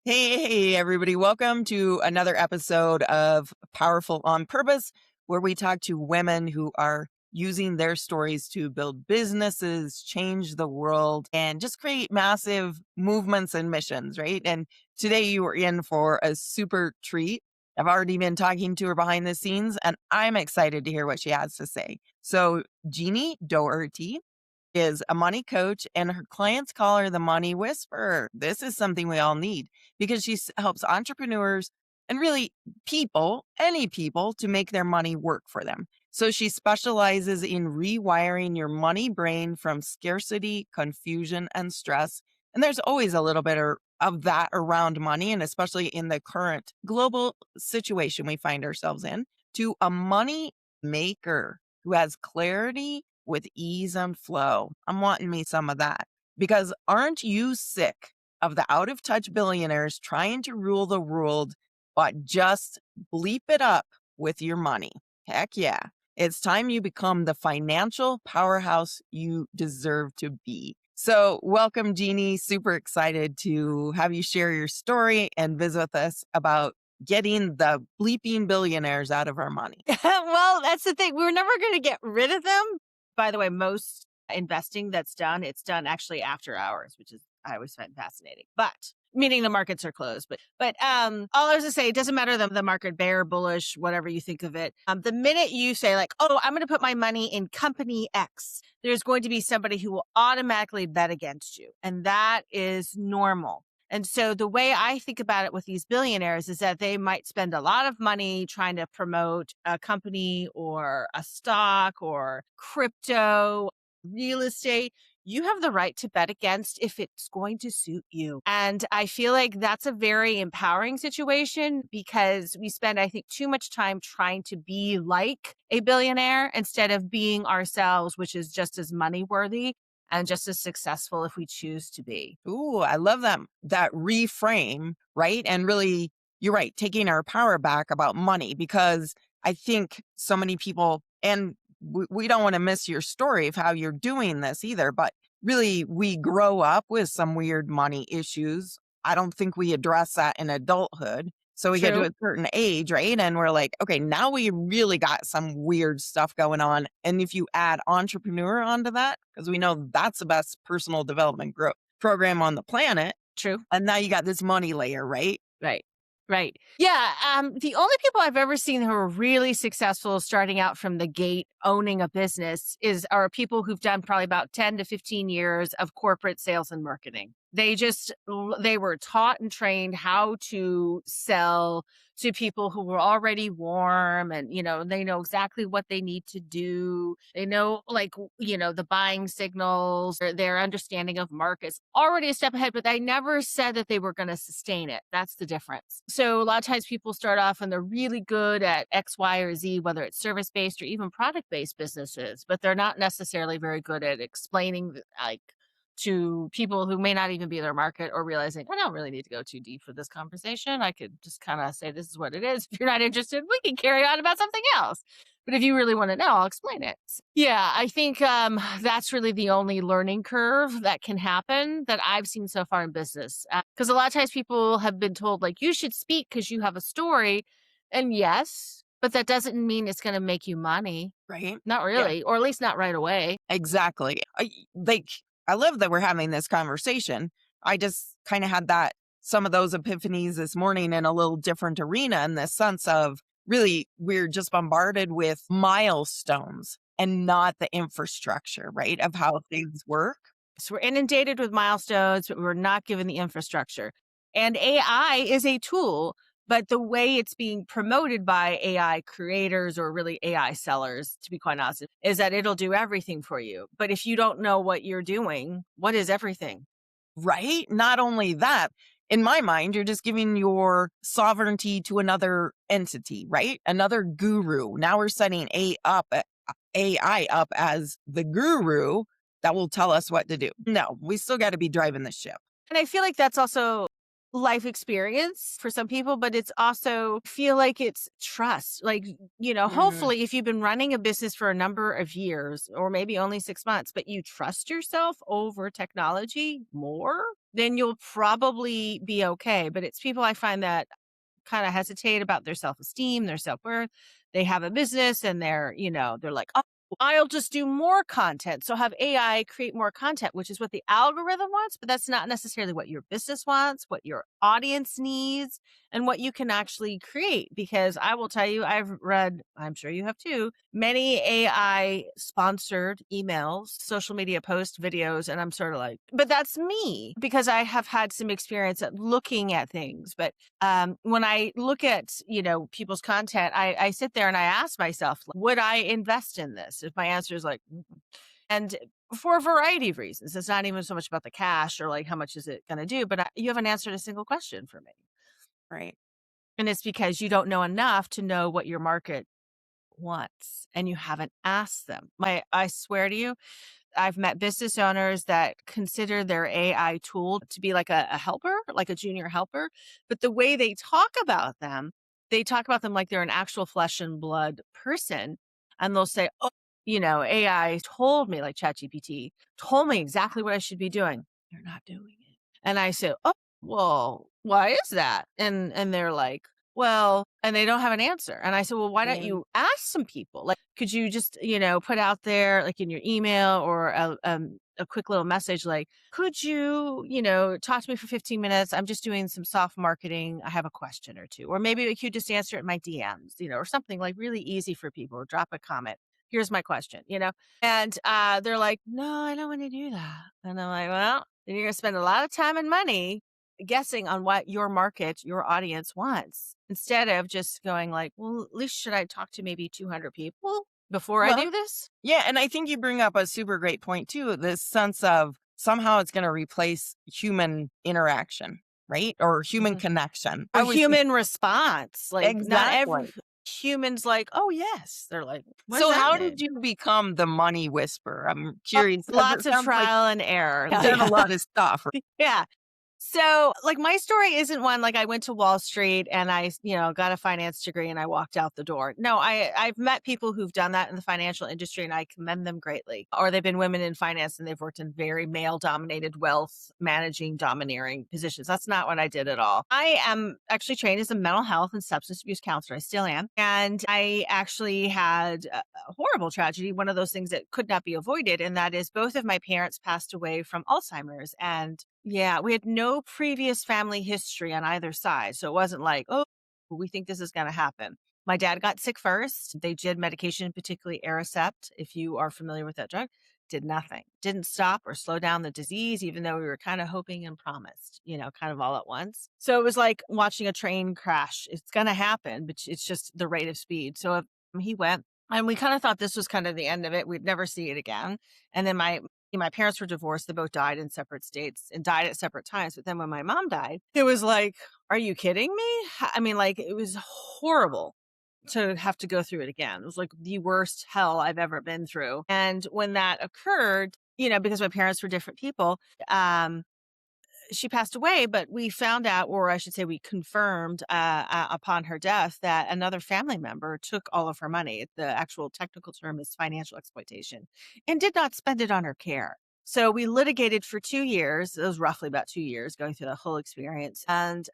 Hey, everybody. Welcome to another episode of Powerful on Purpose, where we talk to women who are using their stories to build businesses, change the world, and just create massive movements and missions, right? And today you are in for a super treat. I've already been talking to her behind the scenes, and I'm excited to hear what she has to say. So, Jeannie Dougherty is a money coach, and her clients call her the money whisperer. This is something we all need because she helps entrepreneurs and really people, any people, to make their money work for them. So she specializes in rewiring your money brain from scarcity, confusion, and stress. And there's always a little bit of that around money, and especially in the current global situation we find ourselves in, to a money maker who has clarity with ease and flow. I'm wanting me some of that because aren't you sick of the out of touch billionaires trying to rule the world, but just bleep it up with your money? Heck yeah. It's time you become the financial powerhouse you deserve to be. So, welcome, Jeannie. Super excited to have you share your story and visit with us about getting the bleeping billionaires out of our money. Well, that's the thing. We were never going to get rid of them. By the way, most investing that's done, it's done actually after hours, which is I always find fascinating. But meaning the markets are closed. But all I was to say, it doesn't matter the market bear, bullish, whatever you think of it. The minute you say like, oh, I'm going to put my money in company X, there's going to be somebody who will automatically bet against you, and that is normal. And so the way I think about it with these billionaires is that they might spend a lot of money trying to promote a company or a stock or crypto, real estate. You have the right to bet against if it's going to suit you. And I feel like that's a very empowering situation because we spend, I think, too much time trying to be like a billionaire instead of being ourselves, which is just as money worthy and just as successful if we choose to be. Ooh, I love that reframe, right? And really, you're right, taking our power back about money because I think so many people, and we don't want to miss your story of how you're doing this either, but really, we grow up with some weird money issues. I don't think we address that in adulthood. So we get to True. a certain age, right? And we're like, okay, now we really got some weird stuff going on. And if you add entrepreneur onto that, because we know that's the best personal development growth program on the planet, True. and now you got this money layer, right? Right. Right. Yeah. The only people I've ever seen who are really successful starting out from the gate owning a business are people who've done probably about 10 to 15 years of corporate sales and marketing. They were taught and trained how to sell to people who were already warm, and they know exactly what they need to do. They know, like, the buying signals, or their understanding of markets already a step ahead, but they never said that they were going to sustain it. That's the difference. So a lot of times people start off and they're really good at X, Y, or Z, whether it's service based or even product based businesses, but they're not necessarily very good at explaining like to people who may not even be their market, or realizing I don't really need to go too deep for this conversation. I could just kind of say this is what it is. If you're not interested, we can carry on about something else. But if you really want to know, I'll explain it. Yeah, I think that's really the only learning curve that can happen that I've seen so far in business. Because a lot of times people have been told, like, you should speak because you have a story. And yes, but that doesn't mean it's going to make you money. Right. Not Yeah, really, or at least not right away. exactly. I love that we're having this conversation. I just kind of had some of those epiphanies this morning in a little different arena, in the sense of really we're just bombarded with milestones and not the infrastructure, right? Of how things work. So we're inundated with milestones, but we're not given the infrastructure. And AI is a tool, but the way it's being promoted by AI creators, or really AI sellers, to be quite honest, is that it'll do everything for you. But if you don't know what you're doing, what is everything? Right? Not only that, in my mind, you're just giving your sovereignty to another entity, right? Another guru. Now we're setting AI up as the guru that will tell us what to do. No, we still got to be driving the ship. And I feel like that's also life experience for some people, but it's also feel like it's trust. Like, Mm, hopefully if you've been running a business for a number of years or maybe only 6 months, but you trust yourself over technology more, then you'll probably be okay. But it's people I find that kind of hesitate about their self-esteem, their self-worth. They have a business and they're like, "Oh, I'll just do more content. So have AI create more content," which is what the algorithm wants, but that's not necessarily what your business wants, what your audience needs, and what you can actually create. Because I will tell you, I've read, I'm sure you have too, many AI sponsored emails, social media posts, videos, and I'm sort of like, but that's me because I have had some experience at looking at things. But when I look at, people's content, I sit there and I ask myself, would I invest in this? If my answer is like, "Mm." And for a variety of reasons, it's not even so much about the cash or like how much is it going to do, but you haven't answered a single question for me. right. And it's because you don't know enough to know what your market wants and you haven't asked them. I swear to you, I've met business owners that consider their AI tool to be like a helper, like a junior helper. But the way they talk about them like they're an actual flesh and blood person. And they'll say, "Oh, AI told me, like ChatGPT, told me exactly what I should be doing. You're not doing it." And I say, "Oh, well, why is that?" And they're like, "Well," and they don't have an answer. And I said, "Well, why don't Yeah. you ask some people? Like, could you just, put out there like in your email or a quick little message like, could you, talk to me for 15 minutes? I'm just doing some soft marketing. I have a question or two. Or maybe you could just answer it in my DMs, or something like really easy for people or drop a comment. Here's my question. And they're like, "No, I don't want to do that." And I'm like, "Well, then you're going to spend a lot of time and money guessing on what your market, your audience wants instead of just going like, well, at least should I talk to maybe 200 people before I Well, do this?" yeah. And I think you bring up a super great point too. This sense of somehow it's going to replace human interaction, right? Or human Mhm. connection. I Or always think human response. Like, not every exactly. human's like, "Oh, yes." They're like, "What does So that how did mean?" you become the money whisperer? I'm curious because Lots it of sounds like trial and error. you've done a lot of stuff. Yeah. So, like, my story isn't one like I went to Wall Street and I, got a finance degree and I walked out the door. No, I've met people who've done that in the financial industry and I commend them greatly. Or they've been women in finance and they've worked in very male dominated wealth managing domineering positions. That's not what I did at all. I am actually trained as a mental health and substance abuse counselor. I still am. And I actually had a horrible tragedy, one of those things that could not be avoided. And that is both of my parents passed away from Alzheimer's. And yeah, we had no previous family history on either side. So it wasn't like, "Oh, we think this is going to happen." My dad got sick first. They did medication, particularly Aricept, if you are familiar with that drug, did nothing. Didn't stop or slow down the disease, even though we were kind of hoping and promised, kind of all at once. So it was like watching a train crash. It's going to happen, but it's just the rate of speed. So he went. And we kind of thought this was kind of the end of it. We'd never see it again. And then my parents were divorced. They both died in separate states and died at separate times. But then when my mom died, it was like, are you kidding me? I mean, like, it was horrible to have to go through it again. It was like the worst hell I've ever been through. And when that occurred, because my parents were different people, um, she passed away, but we found out, or I should say, we confirmed upon her death that another family member took all of her money. The actual technical term is financial exploitation and did not spend it on her care. So we litigated for 2 years. It was roughly about 2 years going through the whole experience. And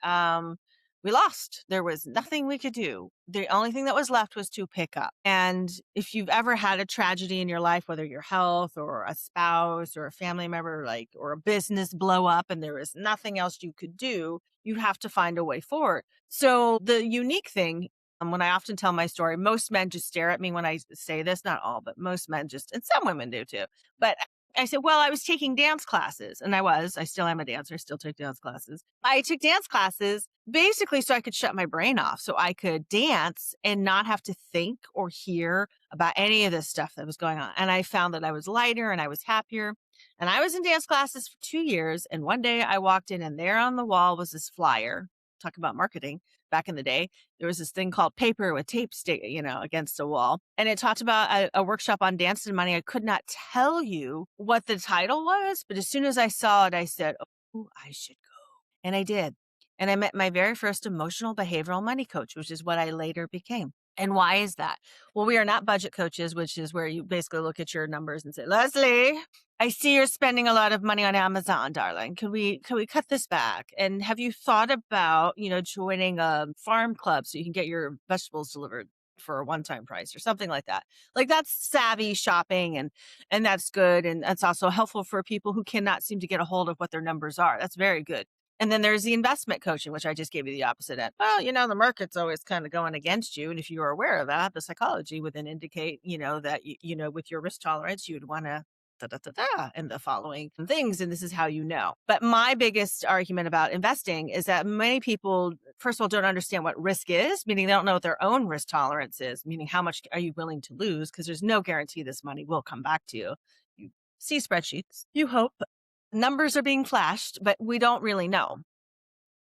we lost. There was nothing we could do. The only thing that was left was to pick up. And if you've ever had a tragedy in your life, whether your health or a spouse or a family member, like, or a business blow up and there is nothing else you could do, you have to find a way forward. So the unique thing, when I often tell my story, most men just stare at me when I say this, not all, but most men just, and some women do too. But I said, well, I was taking dance classes and I still am a dancer, still take dance classes. I took dance classes basically so I could shut my brain off, so I could dance and not have to think or hear about any of this stuff that was going on. And I found that I was lighter and I was happier. And I was in dance classes for 2 years. And one day I walked in and there on the wall was this flyer. Talk about marketing back in the day. There was this thing called paper with tape against a wall. And it talked about a workshop on dance and money. I could not tell you what the title was, but as soon as I saw it, I said, oh, I should go. And I did. And I met my very first emotional behavioral money coach, which is what I later became. And why is that? Well, we are not budget coaches, which is where you basically look at your numbers and say, Leslie, I see you're spending a lot of money on Amazon, darling. Could we cut this back? And have you thought about, joining a farm club so you can get your vegetables delivered for a one-time price or something like that? Like, that's savvy shopping, and that's good. And that's also helpful for people who cannot seem to get a hold of what their numbers are. That's very good. And then there's the investment coaching, which I just gave you the opposite end. Well, the market's always kind of going against you. And if you are aware of that, the psychology would then indicate, that, with your risk tolerance, you would want to da, da, da, da, and the following things. And this is how you know. But my biggest argument about investing is that many people, first of all, don't understand what risk is, meaning they don't know what their own risk tolerance is, meaning how much are you willing to lose? Because there's no guarantee this money will come back to you. You see spreadsheets, you hope numbers are being flashed, but we don't really know.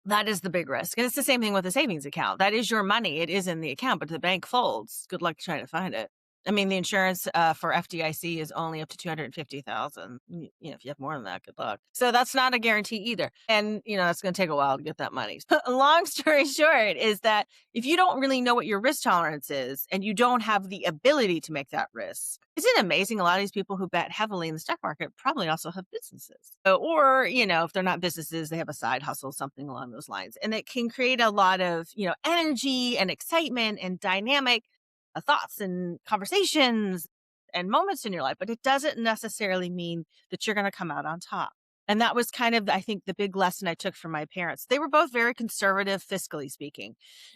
That is the big risk. And it's the same thing with a savings account. That is your money. It is in the account, but the bank folds. Good luck trying to find it. I mean, the insurance for FDIC is only up to 250,000. If you have more than that, good luck. So that's not a guarantee either. And, that's going to take a while to get that money. Long story short is that if you don't really know what your risk tolerance is and you don't have the ability to make that risk, isn't it amazing? A lot of these people who bet heavily in the stock market probably also have businesses. Or, if they're not businesses, they have a side hustle, something along those lines. And it can create a lot of, energy and excitement and dynamic thoughts and conversations and moments in your life, but it doesn't necessarily mean that you're going to come out on top. And that was kind of, I think, the big lesson I took from my parents. They were both very conservative, fiscally speaking,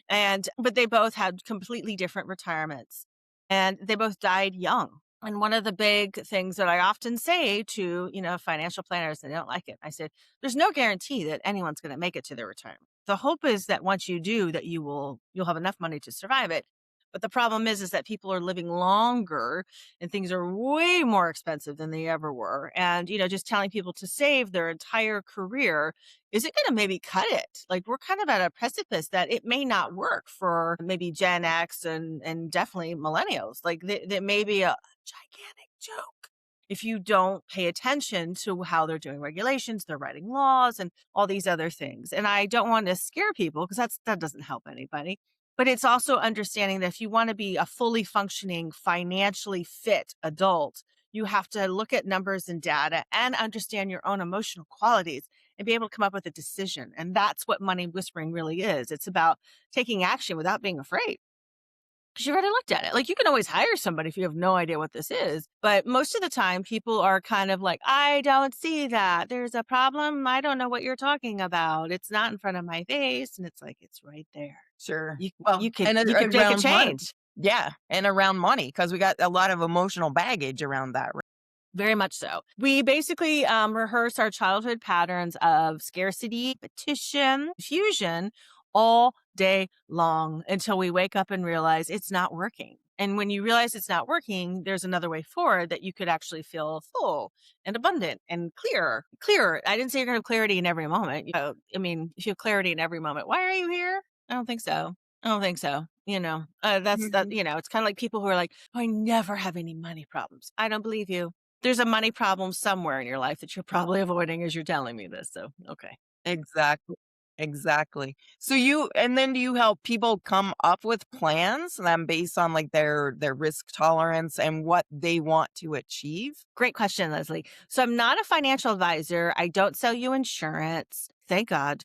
but they both had completely different retirements, and they both died young. And one of the big things that I often say to, financial planners, they don't like it. I said, there's no guarantee that anyone's going to make it to their retirement. The hope is that once you do, that you'll have enough money to survive it. But the problem is that people are living longer and things are way more expensive than they ever were. And, just telling people to save their entire career isn't going to maybe cut it. Like, we're kind of at a precipice that it may not work for maybe Gen X and definitely millennials. Like, that may be a gigantic joke if you don't pay attention to how they're doing regulations, they're writing laws and all these other things. And I don't want to scare people because that doesn't help anybody. But it's also understanding that if you want to be a fully functioning, financially fit adult, you have to look at numbers and data and understand your own emotional qualities and be able to come up with a decision. And that's what money whispering really is. It's about taking action without being afraid. Because you already looked at it. Like, you can always hire somebody if you have no idea what this is. But most of the time, people are kind of like, I don't see that. There's a problem. I don't know what you're talking about. It's not in front of my face. And it's like, it's right there. Sure. You Well, you could and you could make a around money. change. Yeah. And around money, because we got a lot of emotional baggage around that. Right? Very much so. We basically rehearse our childhood patterns of scarcity, petition, fusion all day long until we wake up and realize it's not working. And when you realize it's not working, there's another way forward that you could actually feel full and abundant and clear. Clearer. I didn't say you're going to have clarity in every moment. If you have clarity in every moment, why are you here? I don't think so. I don't think so. That's that. Mhm. It's kind of like people who are like, I never have any money problems. I don't believe you. There's a money problem somewhere in your life that you're probably avoiding as you're telling me this. So, okay. Exactly. Exactly. So do you help people come up with plans then based on like their risk tolerance and what they want to achieve? Great question, Leslie. So I'm not a financial advisor. I don't sell you insurance. Thank God.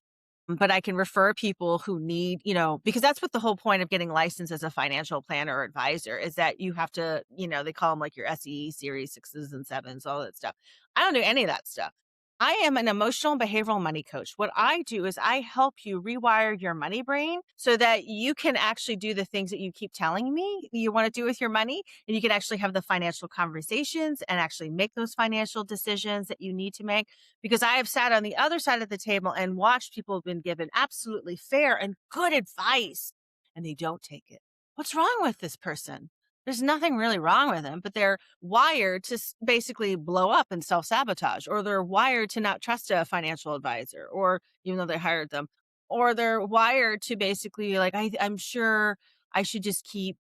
But I can refer people who need, because that's what the whole point of getting licensed as a financial planner or advisor is, that you have to, they call them like your SE series 6s and 7s, all that stuff. I don't do any of that stuff. I am an emotional and behavioral money coach. What I do is I help you rewire your money brain so that you can actually do the things that you keep telling me you want to do with your money, and you can actually have the financial conversations and actually make those financial decisions that you need to make. Because I have sat on the other side of the table and watched people have been given absolutely fair and good advice, and they don't take it. What's wrong with this person? There's nothing really wrong with them, but they're wired to basically blow up and self-sabotage, or they're wired to not trust a financial advisor, or even though they hired them, or they're wired to basically like, I'm sure I should just keep,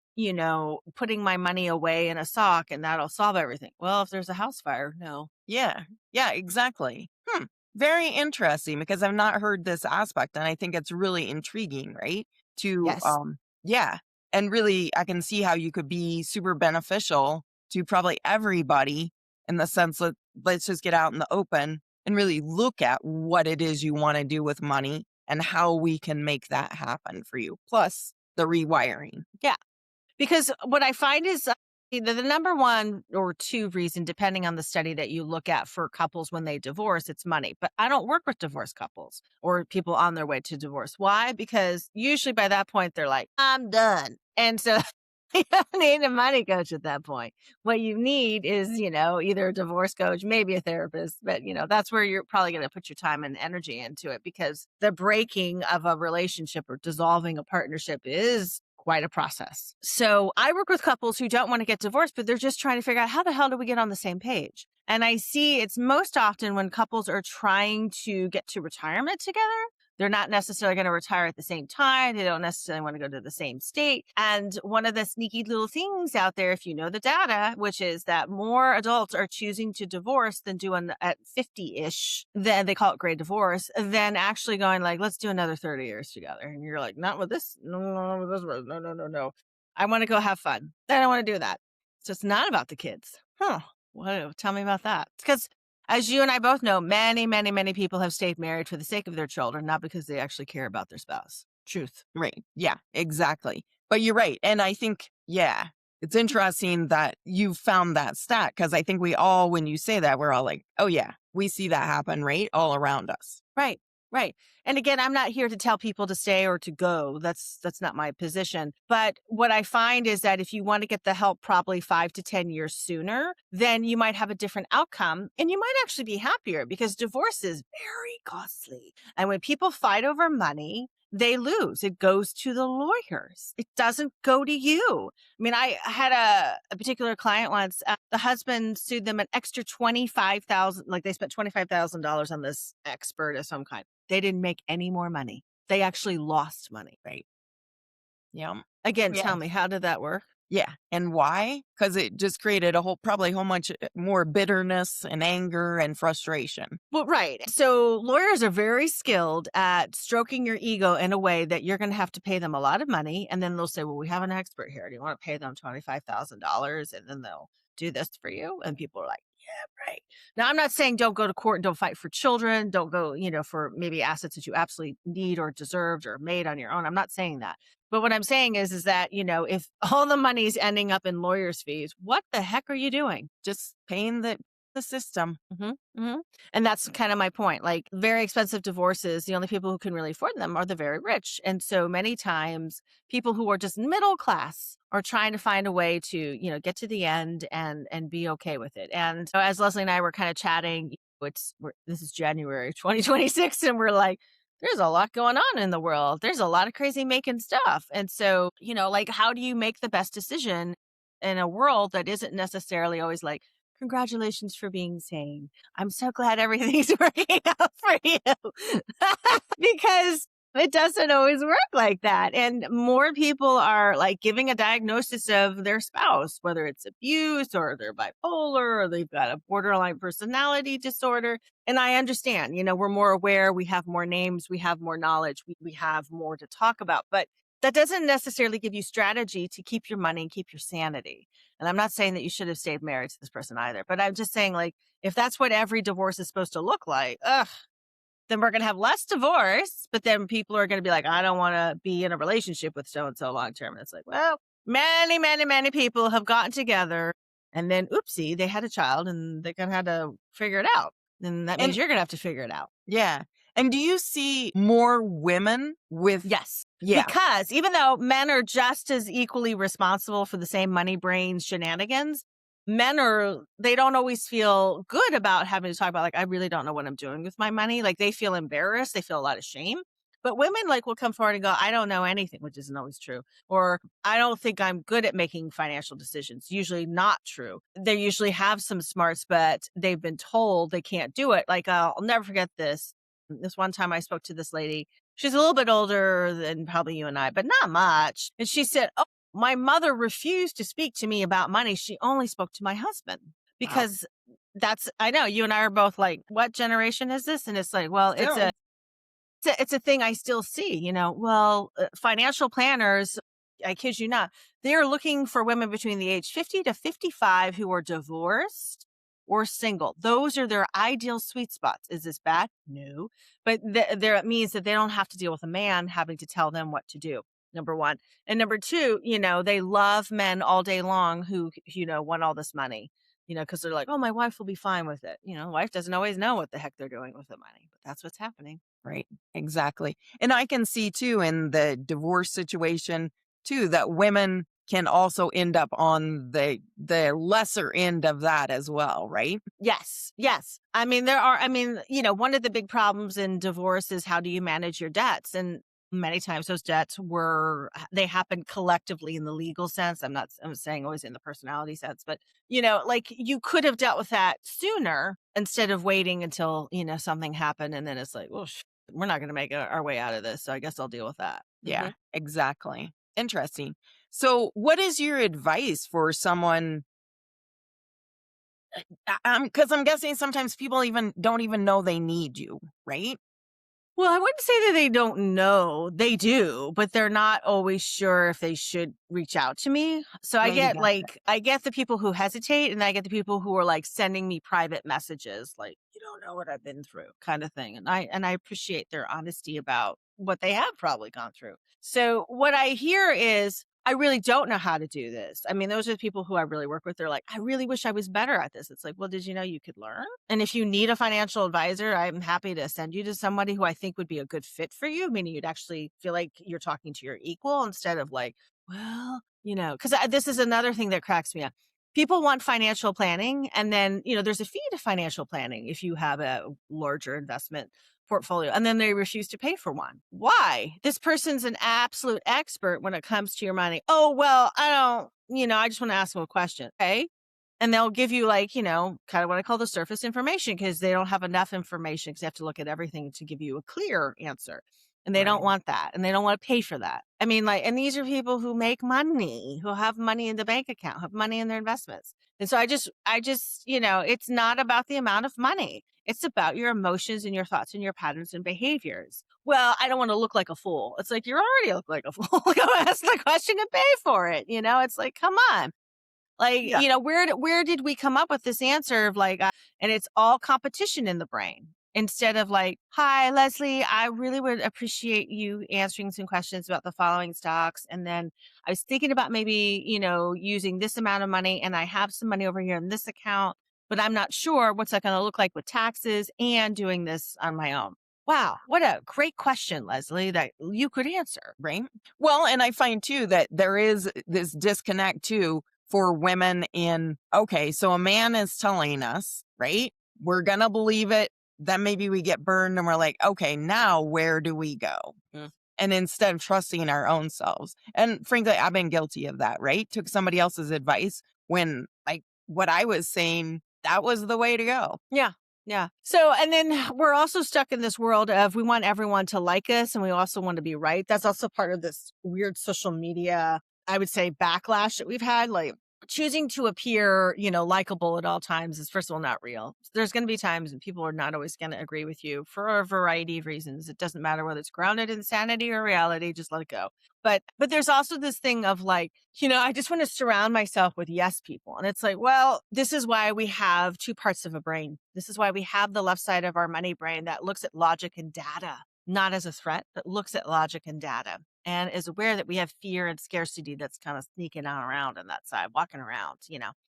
putting my money away in a sock and that'll solve everything. Well, if there's a house fire, no. Yeah. Yeah, exactly. Hmm. Very interesting because I've not heard this aspect, and I think it's really intriguing, right? To Yes. yeah, and really I can see how you could be super beneficial to probably everybody in the sense that let's just get out in the open and really look at what it is you want to do with money and how we can make that happen for you. Plus the rewiring. Yeah. Because what I find is either the number one or two reason, depending on the study that you look at for couples when they divorce, it's money. But I don't work with divorced couples or people on their way to divorce. Why? Because usually by that point, they're like, I'm done. And so you don't need a money coach at that point. What you need is, either a divorce coach, maybe a therapist, but that's where you're probably going to put your time and energy into it because the breaking of a relationship or dissolving a partnership is quite a process. So I work with couples who don't want to get divorced, but they're just trying to figure out how the hell do we get on the same page? And I see it's most often when couples are trying to get to retirement together. They're not necessarily going to retire at the same time. They don't necessarily want to go to the same state. And one of the sneaky little things out there, if you know the data, which is that more adults are choosing to divorce than doing at 50-ish, then they call it gray divorce, than actually going like, let's do another 30 years together. And you're like, not with this. No, not with this. No, no, no, no. I want to go have fun. I don't want to do that. So it's not about the kids. Huh. Well, tell me about that. Because as you and I both know, many, many, many people have stayed married for the sake of their children, not because they actually care about their spouse. Truth. Right. Yeah, exactly. But you're right. And I think, yeah, it's interesting that you found that stat because I think we all, when you say that, we're all like, oh, yeah, we see that happen, right? All around us. Right. Right. And again, I'm not here to tell people to stay or to go. That's not my position. But what I find is that if you want to get the help probably 5 to 10 years sooner, then you might have a different outcome and you might actually be happier because divorce is very costly. And when people fight over money, they lose. It goes to the lawyers. It doesn't go to you. I mean, I had a particular client once. The husband sued them an extra 25,000. Like they spent $25,000 on this expert of some kind. They didn't make any more money. They actually lost money. Right. Yeah. Again, Yeah. tell me, how did that work? Yeah. And why? Because it just created probably a whole much more bitterness and anger and frustration. Well, right. So lawyers are very skilled at stroking your ego in a way that you're going to have to pay them a lot of money. And then they'll say, well, we have an expert here. Do you want to pay them $25,000? And then they'll do this for you. And people are like, yeah, right. Now, I'm not saying don't go to court and don't fight for children. Don't go, for maybe assets that you absolutely need or deserved or made on your own. I'm not saying that. But what I'm saying is that, if all the money's ending up in lawyers' fees, what the heck are you doing? Just paying the system. And that's kind of my point. Like very expensive divorces, the only people who can really afford them are the very rich. And so many times people who are just middle class are trying to find a way to, get to the end and be okay with it. And so as Leslie and I were kind of chatting, this is January 2026, and we're like, there's a lot going on in the world. There's a lot of crazy making stuff. And so, like, how do you make the best decision in a world that isn't necessarily always like, congratulations for being sane. I'm so glad everything's working out for you. Because it doesn't always work like that. And more people are like giving a diagnosis of their spouse, whether it's abuse or they're bipolar or they've got a borderline personality disorder. And I understand, we're more aware, we have more names, we have more knowledge, we have more to talk about. But that doesn't necessarily give you strategy to keep your money and keep your sanity. And I'm not saying that you should have stayed married to this person either, but I'm just saying, like, if that's what every divorce is supposed to look like, then we're going to have less divorce, but then people are going to be like, I don't want to be in a relationship with so-and-so long-term. And it's like, well, many, many, many people have gotten together and then, oopsie, they had a child and they're going to have to figure it out. And that means you're going to have to figure it out. Yeah. And do you see more women with? Yes. Yeah. Because even though men are just as equally responsible for the same money brain shenanigans, they don't always feel good about having to talk about, like, I really don't know what I'm doing with my money. Like they feel embarrassed. They feel a lot of shame. But women will come forward and go, I don't know anything, which isn't always true. Or I don't think I'm good at making financial decisions. Usually not true. They usually have some smarts, but they've been told they can't do it. Like, I'll never forget this. This one time I spoke to this lady. She's a little bit older than probably you and I, but not much. And she said, oh, my mother refused to speak to me about money. She only spoke to my husband because I know you and I are both like, what generation is this? And it's like, well, I know. it's a thing I still see, Well, financial planners, I kid you not, they're looking for women between the age 50 to 55 who are divorced or single. Those are their ideal sweet spots. Is this bad? No. But there it means that they don't have to deal with a man having to tell them what to do. Number one. And number two, they love men all day long who, want all this money, because they're like, oh, my wife will be fine with it. Wife doesn't always know what the heck they're doing with the money, but that's what's happening. Right. Exactly. And I can see too in the divorce situation too that women can also end up on the lesser end of that as well, right? Yes, yes. One of the big problems in divorce is how do you manage your debts? And many times those debts they happen collectively in the legal sense. I'm saying always in the personality sense, but like you could have dealt with that sooner instead of waiting until, something happened. And then it's like, well, we're not going to make our way out of this. So I guess I'll deal with that. Yeah, exactly. Interesting. So, what is your advice for someone? Because I'm guessing sometimes people even don't even know they need you, right? Well, I wouldn't say that they don't know. They do, but they're not always sure if they should reach out to me. So Maybe that's it. I get the people who hesitate and I get the people who are like sending me private messages like you don't know what I've been through kind of thing. And I appreciate their honesty about what they have probably gone through. So what I hear is I really don't know how to do this. I mean, those are the people who I really work with. They're like, I really wish I was better at this. It's like, well, did you know you could learn? And if you need a financial advisor, I'm happy to send you to somebody who I think would be a good fit for you, meaning you'd actually feel like you're talking to your equal instead of like, well, because this is another thing that cracks me up. People want financial planning. And then, there's a fee to financial planning if you have a larger investment portfolio and then they refuse to pay for one. Why? This person's an absolute expert when it comes to your money. Oh, well, I don't, I just want to ask them a question. Okay. And they'll give you like, kind of what I call the surface information because they don't have enough information because they have to look at everything to give you a clear answer. And they don't Right. want that. And they don't want to pay for that. I mean, like, and these are people who make money, who have money in the bank account, have money in their investments. And so it's not about the amount of money. It's about your emotions and your thoughts and your patterns and behaviors. Well, I don't want to look like a fool. It's like, you already look like a fool. Go ask the question and pay for it. It's like, come on. Like, Yeah. where did we come up with this answer of like, and it's all competition in the brain instead of like, hi, Leslie, I really would appreciate you answering some questions about the following stocks. And then I was thinking about maybe, using this amount of money and I have some money over here in this account, but I'm not sure what's that going to look like with taxes and doing this on my own. Wow. What a great question, Leslie, that you could answer. Right. Well, and I find too that there is this disconnect too for women in, okay, so a man is telling us, right? We're going to believe it. Then maybe we get burned and we're like, okay, now where do we go? And instead of trusting our own selves. And frankly, I've been guilty of that, right? Took somebody else's advice when like what I was saying, that was the way to go. Yeah. Yeah. So, and then we're also stuck in this world of we want everyone to like us and we also want to be right. That's also part of this weird social media, I would say, backlash that we've had. Like choosing to appear, likable at all times is, first of all, not real. There's going to be times when people are not always going to agree with you for a variety of reasons. It doesn't matter whether it's grounded in sanity or reality, just let it go. But there's also this thing of like, I just want to surround myself with yes people. And it's like, well, this is why we have two parts of a brain. This is why we have the left side of our money brain that looks at logic and data, not as a threat, but looks at logic and data and is aware that we have fear and scarcity that's kind of sneaking on around on that side, walking around,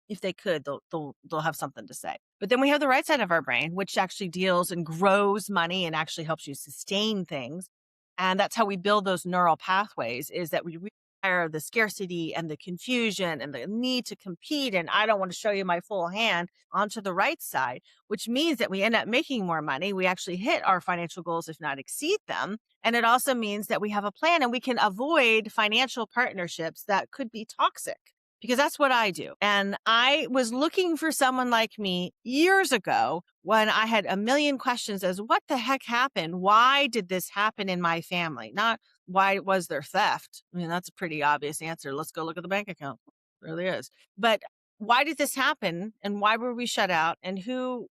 if they could, they'll have something to say. But then we have the right side of our brain, which actually deals and grows money and actually helps you sustain things. And that's how we build those neural pathways is that we rewire the scarcity and the confusion and the need to compete. And I don't want to show you my full hand onto the right side, which means that we end up making more money. We actually hit our financial goals, if not exceed them. And it also means that we have a plan and we can avoid financial partnerships that could be toxic. Because that's what I do. And I was looking for someone like me years ago when I had a million questions as what the heck happened? Why did this happen in my family? Not why was there theft? I mean, that's a pretty obvious answer. Let's go look at the bank account. It really is. But why did this happen and why were we shut out and who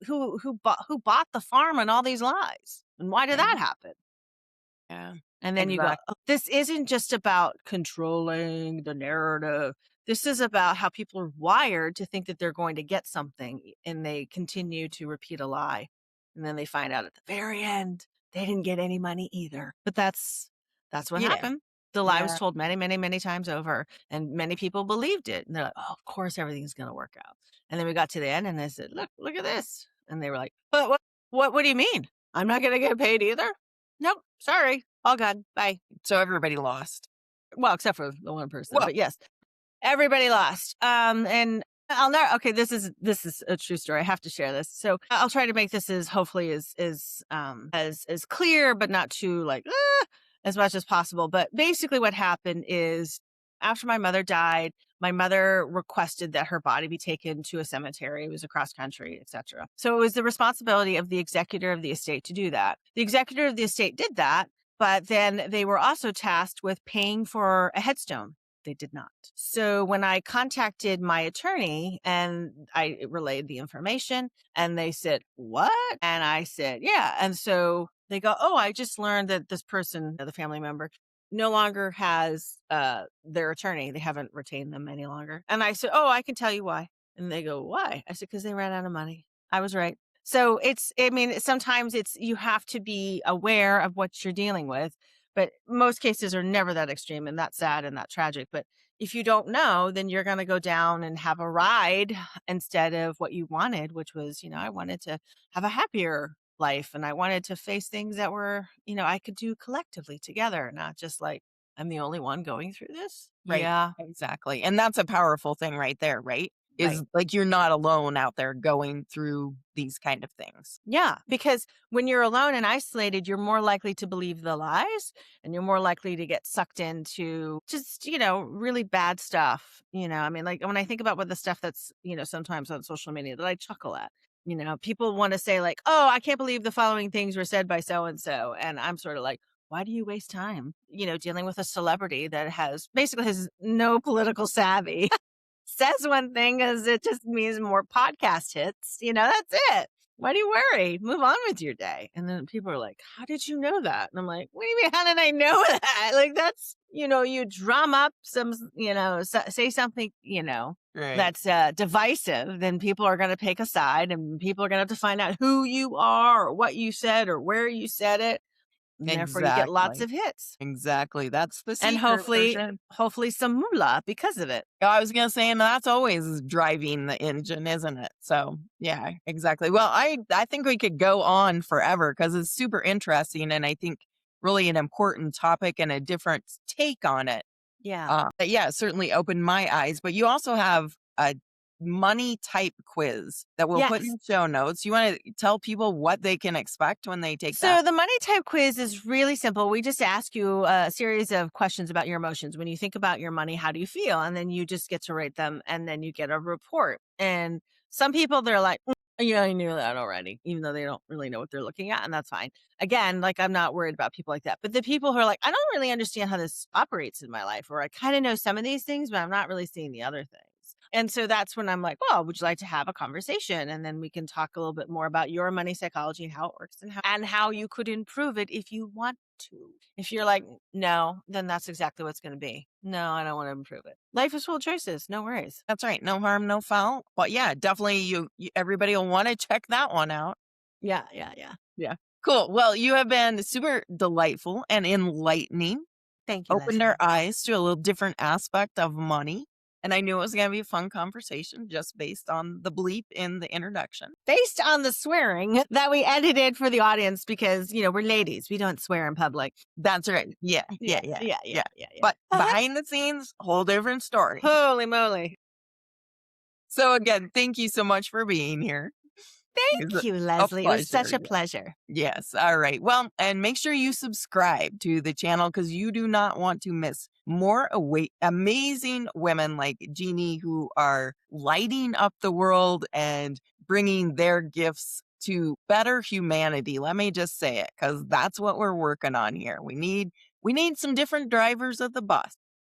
bought the farm and all these lies and why did that Right. happen? Yeah. And then you go, Exactly. "Oh, this isn't just about controlling the narrative. This is about how people are wired to think that they're going to get something and they continue to repeat a lie. And then they find out at the very end they didn't get any money either. But that's what Yeah. happened. The lie was Yeah. told many, many, many times over, and many people believed it. And they're like, "Oh, of course everything's going to work out." And then we got to the end, and I said, "Look at this." And they were like, "But what do you mean? I'm not going to get paid either." Nope, sorry, all gone. Bye. So everybody lost. Well, except for the one person, Well, but yes, everybody lost. And I'll never. Okay, this is a true story. I have to share this. So I'll try to make this as hopefully as clear, but not too like as much as possible. But basically, what happened is after my mother died, my mother requested that her body be taken to a cemetery. It was across country, etc. So it was the responsibility of the executor of the estate to do that. The executor of the estate did that, but then they were also tasked with paying for a headstone. They did not. So when I contacted my attorney and I relayed the information and they said, "What?" And I said, "Yeah." And so they go, "Oh, I just learned that this person, the family member, no longer has their attorney. They haven't retained them any longer." And I said, "Oh, I can tell you why." And they go, "Why?" I said, "Because they ran out of money." I was right. So I mean, sometimes you have to be aware of what you're dealing with, but most cases are never that extreme and that sad and that tragic. But if you don't know, then you're going to go down and have a ride instead of what you wanted, which was, I wanted to have a happier life and I wanted to face things that were, I could do collectively together, not just like I'm the only one going through this. right. Yeah, Exactly. And that's a powerful thing right there, right? right. Is like you're not alone out there going through these kind of things. Yeah, because when you're alone and isolated, you're more likely to believe the lies and you're more likely to get sucked into just, really bad stuff. I mean, like when I think about what the stuff that's, sometimes on social media that I chuckle at, people want to say, like, "Oh, I can't believe the following things were said by so and so." And I'm sort of like, why do you waste time, dealing with a celebrity that basically has no political savvy? Says one thing as it just means more podcast hits. That's it. Why do you worry? Move on with your day. And then people are like, "How did you know that?" And I'm like, "What do you mean? How did I know that?" Like, that's, you drum up some, say something, Right. that's divisive, then people are going to pick a side and people are going to have to find out who you are or what you said or where you said it. And therefore you get lots Exactly. of hits Exactly. That's the and secret for hopefully, sure. hopefully some moolah because of it. I was gonna say, and that's always driving the engine, isn't it? So yeah, exactly. Well, I think we could go on forever because it's super interesting, and I think really an important topic and a different take on it. Yeah. But yeah, it certainly opened my eyes. But you also have a money type quiz that we'll put Yes. in show notes. You want to tell people what they can expect when they take So that? the money type quiz is really simple. We just ask you a series of questions about your emotions. When you think about your money, how do you feel? And then you just get to rate them and then you get a report. And some people, they're like, "Yeah, I knew that already," even though they don't really know what they're looking at. And that's fine. Again, like I'm not worried about people like that. But the people who are like, "I don't really understand how this operates in my life," or "I kind of know some of these things, but I'm not really seeing the other things." And so that's when I'm like, "Well, would you like to have a conversation?" And then we can talk a little bit more about your money psychology and how it works and how you could improve it if you want to. If you're like, "No," then that's exactly what's going to be. "No, I don't want to improve it." Life is full of choices. No worries. That's right. No harm, no foul. But yeah, definitely everybody will want to check that one out. Yeah, yeah, yeah. Yeah. Cool. Well, you have been super delightful and enlightening. Thank you, Opened our Leslie. eyes to a little different aspect of money. And I knew it was going to be a fun conversation just based on the bleep in the introduction. Based on the swearing that we edited for the audience because, we're ladies. We don't swear in public. That's right. Yeah. Yeah. Yeah, Yeah. yeah, Yeah. yeah, yeah, yeah. But behind the scenes, whole different story. Holy moly. So again, thank you so much for being here. It's Thank you, a Leslie. It was such pleasure. a pleasure. Yes. All right. Well, and make sure you subscribe to the channel because you do not want to miss more amazing women like Jeannie who are lighting up the world and bringing their gifts to better humanity. Let me just say it because that's what we're working on here. We need some different drivers of the bus.